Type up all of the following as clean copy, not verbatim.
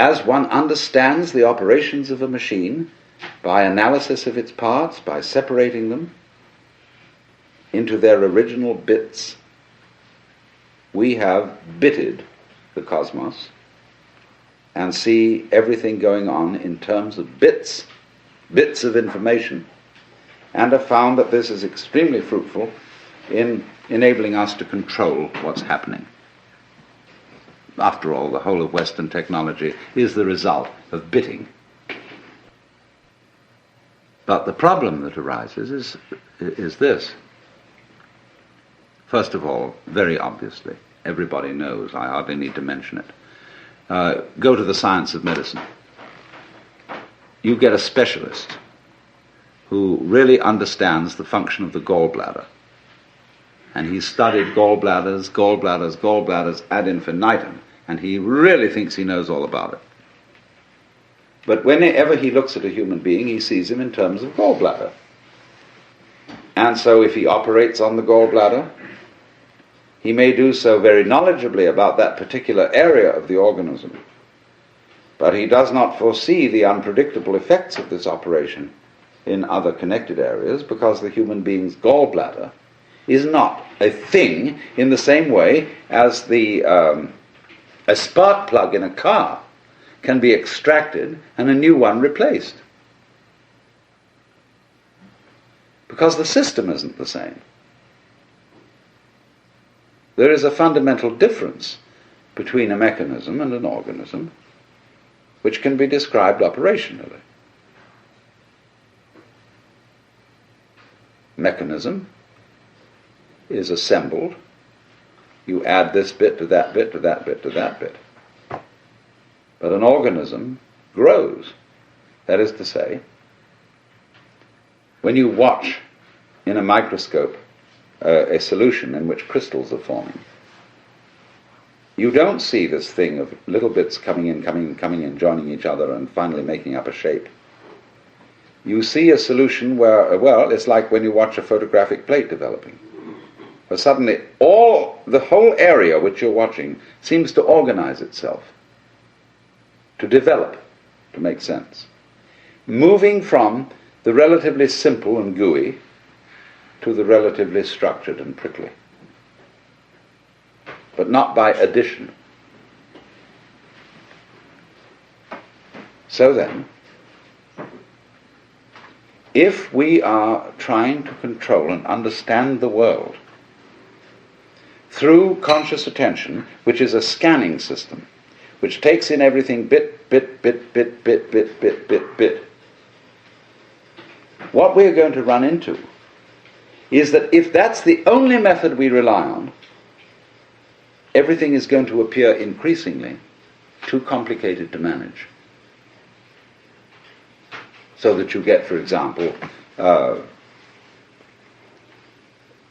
as one understands the operations of a machine by analysis of its parts, by separating them into their original bits, we have bitted the cosmos and see everything going on in terms of bits of information, and have found that this is extremely fruitful in enabling us to control what's happening. After all, the whole of Western technology is the result of bitting. But the problem that arises is this. First of all, very obviously, everybody knows, I hardly need to mention it. Go to the science of medicine. You get a specialist who really understands the function of the gallbladder. And he's studied gallbladders ad infinitum, and he really thinks he knows all about it. But whenever he looks at a human being, he sees him in terms of gallbladder. And so if he operates on the gallbladder, he may do so very knowledgeably about that particular area of the organism, but he does not foresee the unpredictable effects of this operation in other connected areas, because the human being's gallbladder is not a thing in the same way as a spark plug in a car can be extracted and a new one replaced. Because the system isn't the same. There is a fundamental difference between a mechanism and an organism which can be described operationally. Mechanism is assembled. You add this bit to that bit to that bit to that bit. But an organism grows. That is to say, when you watch in a microscope a solution in which crystals are forming, you don't see this thing of little bits coming in, joining each other and finally making up a shape. You see a solution where, well, it's like when you watch a photographic plate developing. Where suddenly the whole area which you're watching seems to organize itself, to develop, to make sense. Moving from the relatively simple and gooey to the relatively structured and prickly. But not by addition. So then, if we are trying to control and understand the world through conscious attention, which is a scanning system, which takes in everything bit, what we're going to run into is that if that's the only method we rely on, everything is going to appear increasingly too complicated to manage. So that you get, for example,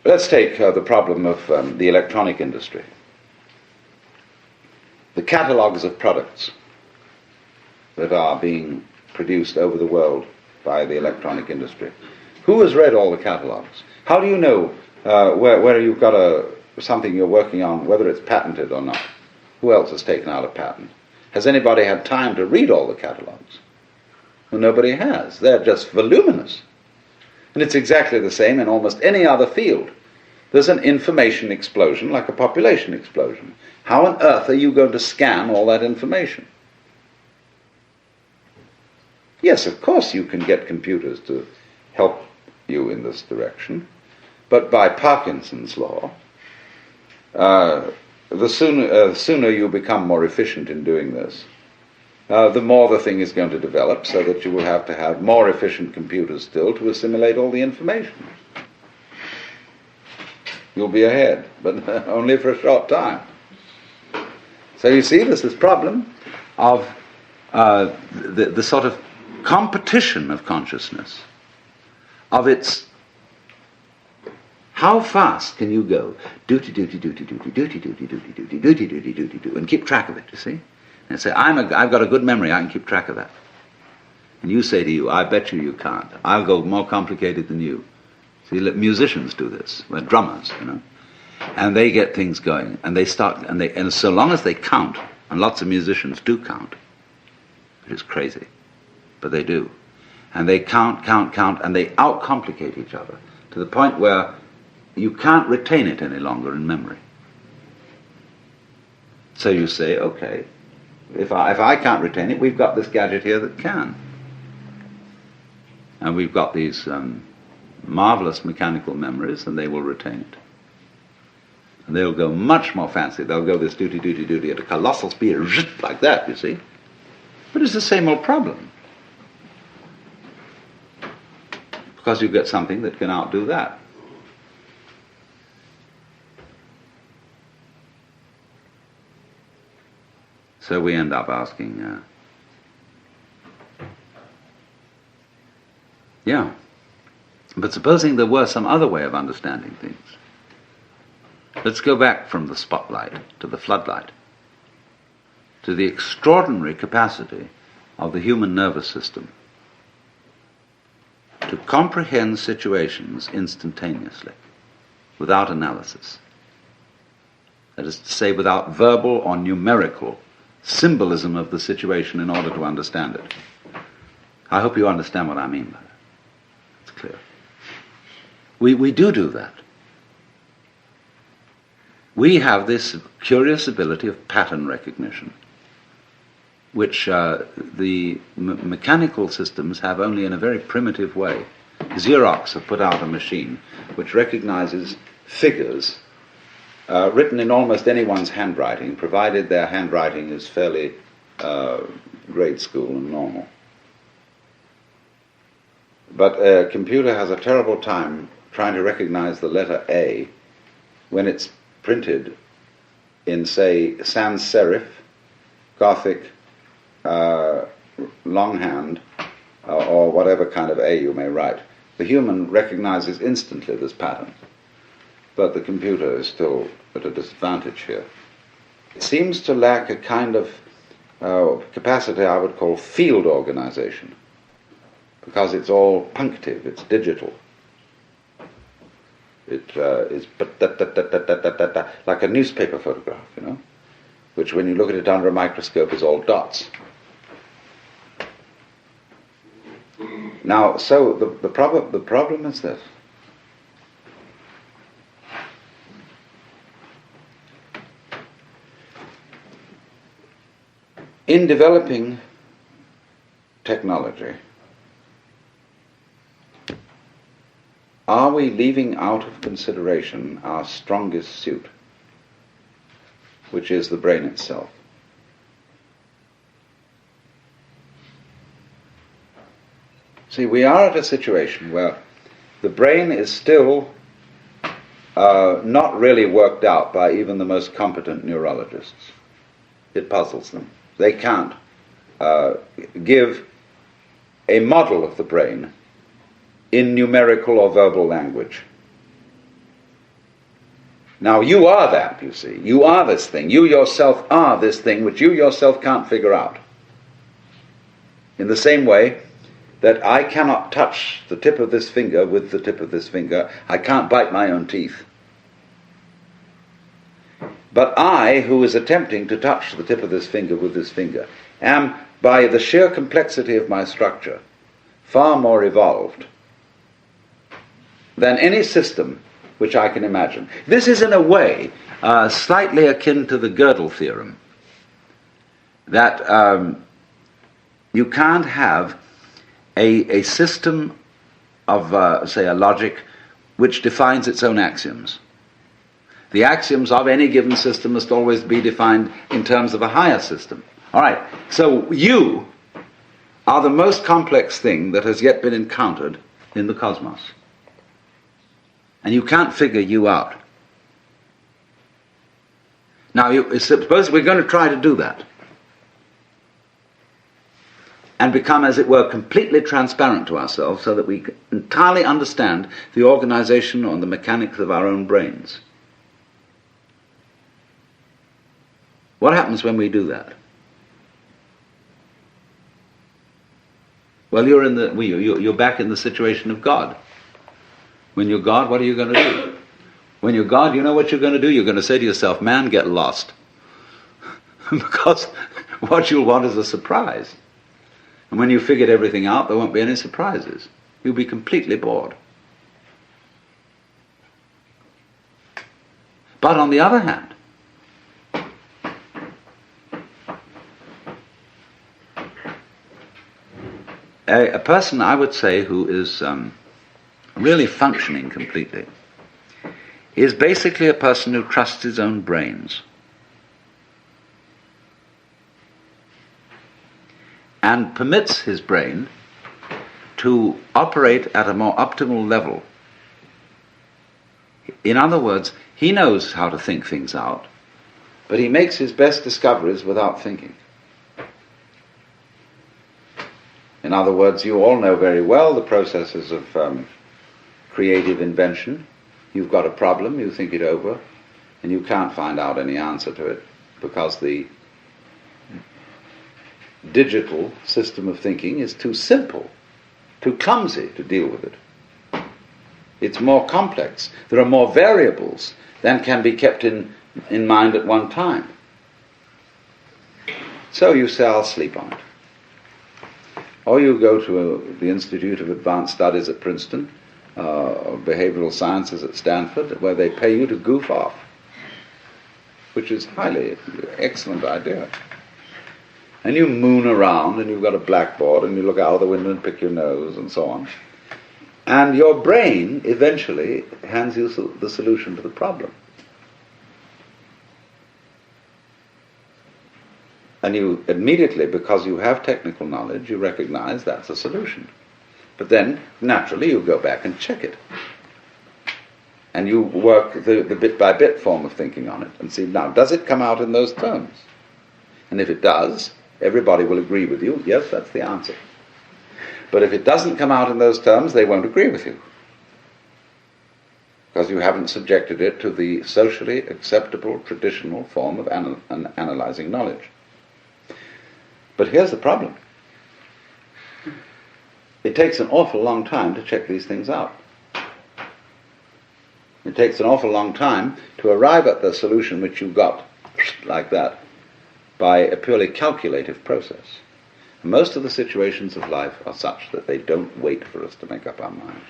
let's take the problem of the electronic industry. The catalogues of products that are being produced over the world by the electronic industry. Who has read all the catalogues? How do you know where you've got something you're working on, whether it's patented or not? Who else has taken out a patent? Has anybody had time to read all the catalogues? Well, nobody has. They're just voluminous. And it's exactly the same in almost any other field. There's an information explosion like a population explosion. How on earth are you going to scan all that information? Yes, of course you can get computers to help you in this direction, but by Parkinson's law, the sooner you become more efficient in doing this, the more the thing is going to develop, so that you will have to have more efficient computers still to assimilate all the information. You'll be ahead, but only for a short time. So you see, there's this problem of the sort of competition of consciousness, of its how fast can you go, duty, and keep track of it, you see? And say, I've got a good memory, I can keep track of that. And you say to you, I bet you can't. I'll go more complicated than you. See, musicians do this. They're drummers, you know. And they get things going, and they start, and so long as they count, and lots of musicians do count, which is crazy, but they do. And they count, and they outcomplicate each other to the point where you can't retain it any longer in memory. So you say, okay, if I can't retain it, we've got this gadget here that can. And we've got these marvelous mechanical memories, and they will retain it. And they'll go much more fancy. They'll go this duty at a colossal speed, like that, you see. But it's the same old problem. Because you get something that can outdo that. So we end up asking, but supposing there were some other way of understanding things. Let's go back from the spotlight to the floodlight, to the extraordinary capacity of the human nervous system to comprehend situations instantaneously, without analysis. That is to say, without verbal or numerical symbolism of the situation in order to understand it. I hope you understand what I mean by that. It's clear. We do that. We have this curious ability of pattern recognition, which the mechanical systems have only in a very primitive way. Xerox have put out a machine which recognizes figures written in almost anyone's handwriting, provided their handwriting is fairly grade school and normal. But a computer has a terrible time trying to recognize the letter A when it's printed in, say, sans serif, Gothic, longhand, or whatever kind of A you may write. The human recognizes instantly this pattern, but the computer is still at a disadvantage here. It seems to lack a kind of capacity I would call field organization, because it's all punctive, it's digital. It is like a newspaper photograph, you know, which when you look at it under a microscope is all dots. Now, so the problem is this. In developing technology, are we leaving out of consideration our strongest suit, which is the brain itself? See, we are at a situation where the brain is still not really worked out by even the most competent neurologists. It puzzles them. They can't give a model of the brain in numerical or verbal language. Now, you are that, you see. You are this thing. You yourself are this thing which you yourself can't figure out. In the same way that I cannot touch the tip of this finger with the tip of this finger. I can't bite my own teeth. But I, who is attempting to touch the tip of this finger with this finger, am, by the sheer complexity of my structure, far more evolved than any system which I can imagine. This is, in a way, slightly akin to the Gödel theorem, that you can't have a system of, say, a logic which defines its own axioms. The axioms of any given system must always be defined in terms of a higher system. All right, so you are the most complex thing that has yet been encountered in the cosmos. And you can't figure you out. Now, suppose we're going to try to do that and become, as it were, completely transparent to ourselves so that we entirely understand the organization and the mechanics of our own brains. What happens when we do that? Well, you're back in the situation of God. When you're God, what are you going to do? When you're God, you know what you're going to do? You're going to say to yourself, man, get lost. Because what you'll want is a surprise. And when you've figured everything out, there won't be any surprises. You'll be completely bored. But on the other hand, a person, I would say, who is really functioning completely is basically a person who trusts his own brains and permits his brain to operate at a more optimal level. In other words, he knows how to think things out, but he makes his best discoveries without thinking. In other words, you all know very well the processes of creative invention. You've got a problem, you think it over, and you can't find out any answer to it because the digital system of thinking is too simple, too clumsy to deal with it. It's more complex. There are more variables than can be kept in mind at one time. So you say, I'll sleep on it. Or you go to the Institute of Advanced Studies at Princeton, or Behavioral Sciences at Stanford, where they pay you to goof off, which is highly excellent idea. And you moon around, and you've got a blackboard, and you look out of the window and pick your nose, and so on. And your brain eventually hands you the solution to the problem. And you immediately, because you have technical knowledge, you recognize that's a solution. But then, naturally, you go back and check it. And you work the bit-by-bit form of thinking on it and see, now, does it come out in those terms? And if it does, everybody will agree with you, yes, that's the answer. But if it doesn't come out in those terms, they won't agree with you. Because you haven't subjected it to the socially acceptable, traditional form of analyzing knowledge. But here's the problem. It takes an awful long time to check these things out. It takes an awful long time to arrive at the solution which you got like that by a purely calculative process. Most of the situations of life are such that they don't wait for us to make up our minds.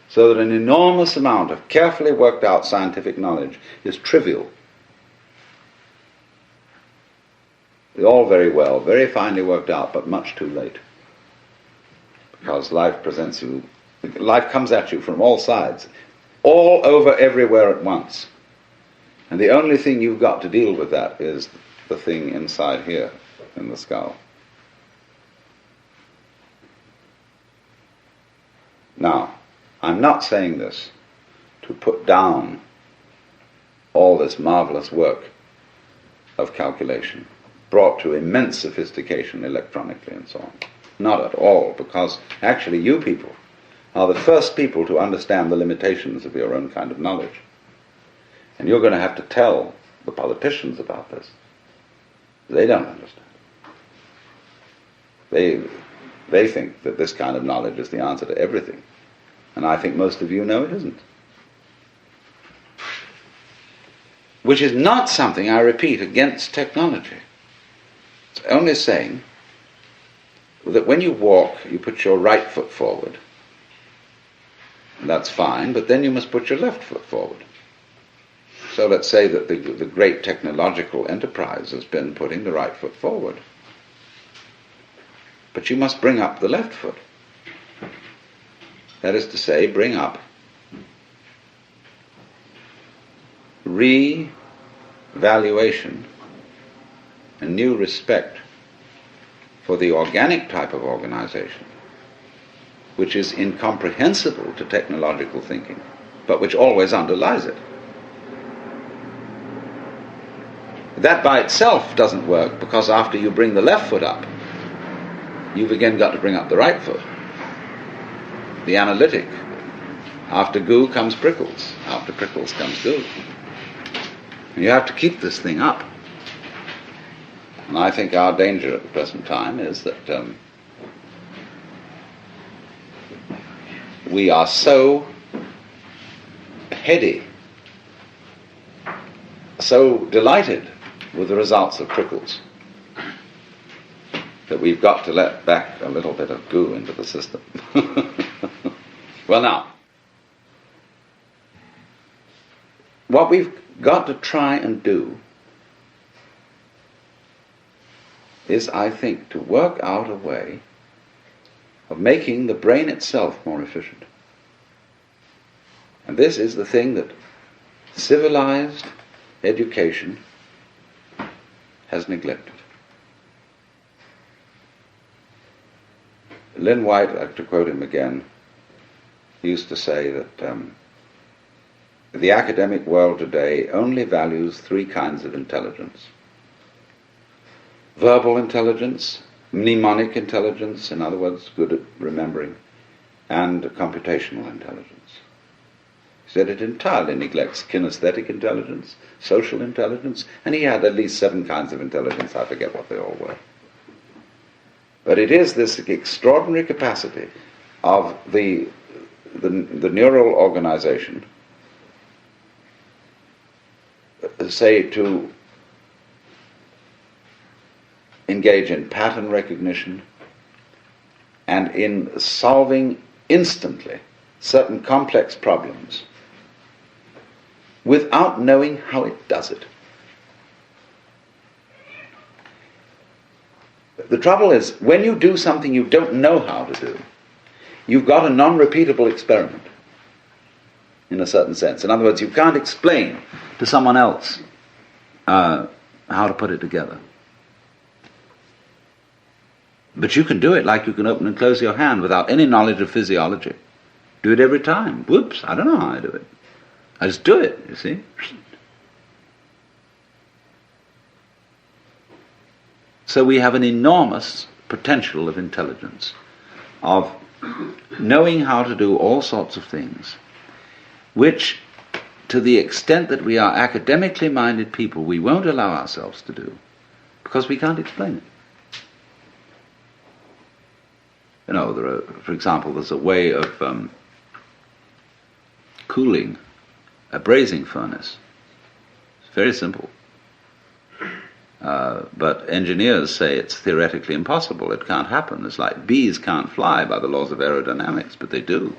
So that an enormous amount of carefully worked out scientific knowledge is trivial. All very well, very finely worked out, but much too late. Because life comes at you from all sides, all over, everywhere at once. And the only thing you've got to deal with that is the thing inside here, in the skull. Now, I'm not saying this to put down all this marvelous work of calculation, brought to immense sophistication electronically and so on. Not at all, because actually you people are the first people to understand the limitations of your own kind of knowledge. And you're going to have to tell the politicians about this. They don't understand. They think that this kind of knowledge is the answer to everything. And I think most of you know it isn't. Which is not something, I repeat, against technology. It's only saying that when you walk, you put your right foot forward. And that's fine, but then you must put your left foot forward. So let's say that the great technological enterprise has been putting the right foot forward. But you must bring up the left foot. That is to say, bring up re-valuation and new respect for the organic type of organization, which is incomprehensible to technological thinking, but which always underlies it. That by itself doesn't work, because after you bring the left foot up, you've again got to bring up the right foot. The analytic. After goo comes prickles. After prickles comes goo. And you have to keep this thing up. And I think our danger at the present time is that we are so heady, so delighted with the results of prickles, that we've got to let back a little bit of goo into the system. Well, now, what we've got to try and do is, I think, to work out a way of making the brain itself more efficient. And this is the thing that civilized education has neglected. Lynn White, to quote him again, used to say that the academic world today only values three kinds of intelligence: verbal intelligence, mnemonic intelligence, in other words, good at remembering, and computational intelligence. He said it entirely neglects kinesthetic intelligence, social intelligence, and he had at least 7 kinds of intelligence. I forget what they all were. But it is this extraordinary capacity of the neural organization, say, to engage in pattern recognition and in solving instantly certain complex problems without knowing how it does it. The trouble is, when you do something you don't know how to do, you've got a non-repeatable experiment, in a certain sense. In other words, you can't explain to someone else how to put it together. But you can do it like you can open and close your hand without any knowledge of physiology. Do it every time. Whoops, I don't know how I do it. I just do it, you see. So we have an enormous potential of intelligence, of knowing how to do all sorts of things, which, to the extent that we are academically minded people, we won't allow ourselves to do, because we can't explain it. You know, for example, there's a way of cooling a brazing furnace. It's very simple. But engineers say it's theoretically impossible. It can't happen. It's like bees can't fly by the laws of aerodynamics, but they do.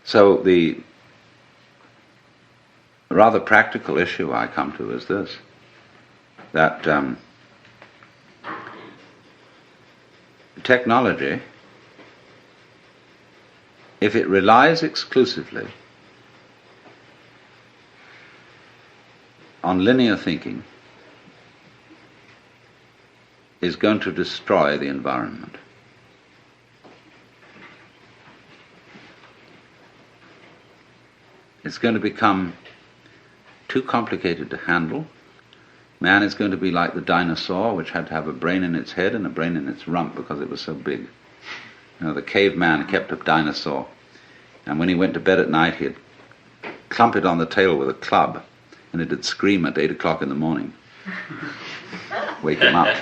So the rather practical issue I come to is this, that technology, if it relies exclusively on linear thinking, is going to destroy the environment. It's going to become too complicated to handle. Man is going to be like the dinosaur, which had to have a brain in its head and a brain in its rump because it was so big. You know, the caveman kept a dinosaur, and when he went to bed at night, he'd clump it on the tail with a club, and it'd scream at 8 o'clock in the morning. Wake him up.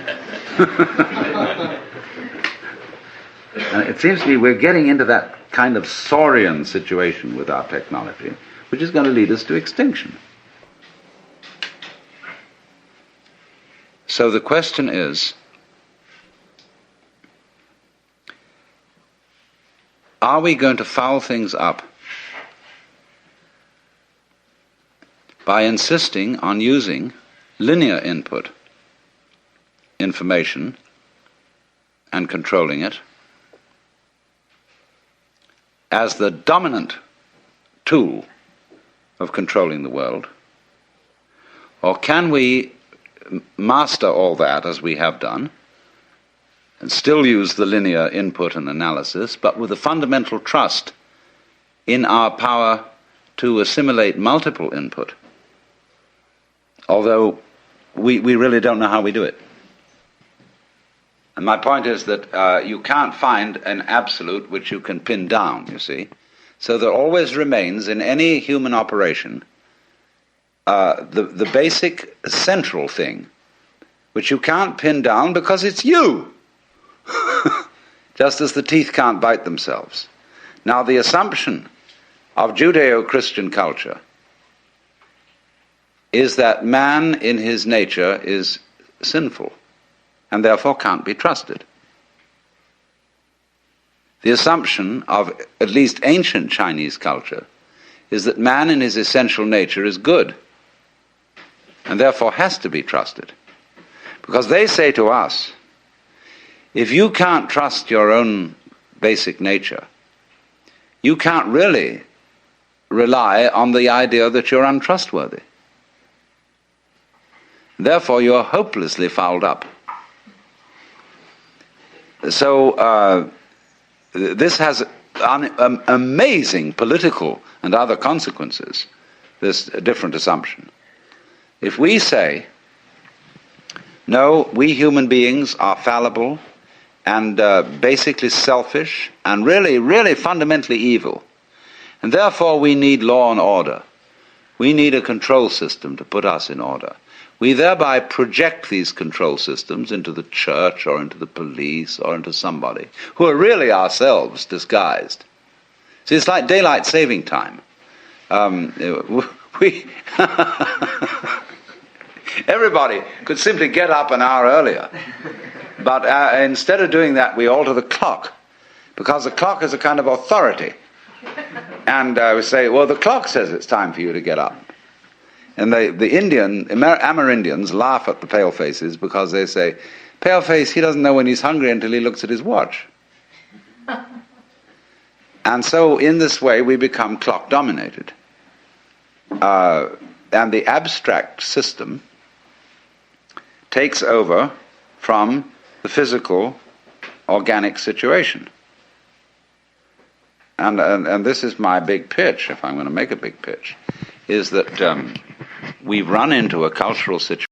And it seems to me we're getting into that kind of saurian situation with our technology, which is going to lead us to extinction. So the question is, are we going to foul things up by insisting on using linear input information and controlling it as the dominant tool of controlling the world? Or can we master all that, as we have done, and still use the linear input and analysis, but with a fundamental trust in our power to assimilate multiple input, although we really don't know how we do it? And my point is that you can't find an absolute which you can pin down, you see. So there always remains in any human operation the basic central thing, which you can't pin down because it's you. Just as the teeth can't bite themselves. Now, the assumption of Judeo-Christian culture is that man in his nature is sinful and therefore can't be trusted. The assumption of at least ancient Chinese culture is that man in his essential nature is good and therefore has to be trusted. Because they say to us, if you can't trust your own basic nature, you can't really rely on the idea that you're untrustworthy. Therefore, you're hopelessly fouled up. So, this has amazing political and other consequences, this different assumption. If we say, no, we human beings are fallible and basically selfish and really, really fundamentally evil, and therefore we need law and order. We need a control system to put us in order. We thereby project these control systems into the church or into the police or into somebody who are really ourselves disguised. See, it's like daylight saving time. Everybody could simply get up an hour earlier. But instead of doing that, we alter the clock, because the clock is a kind of authority. And we say, well, the clock says it's time for you to get up. And the Amerindians laugh at the palefaces because they say, paleface, he doesn't know when he's hungry until he looks at his watch. And so in this way we become clock dominated. And the abstract system takes over from the physical, organic situation. And this is my big pitch, if I'm going to make a big pitch, is that we've run into a cultural situation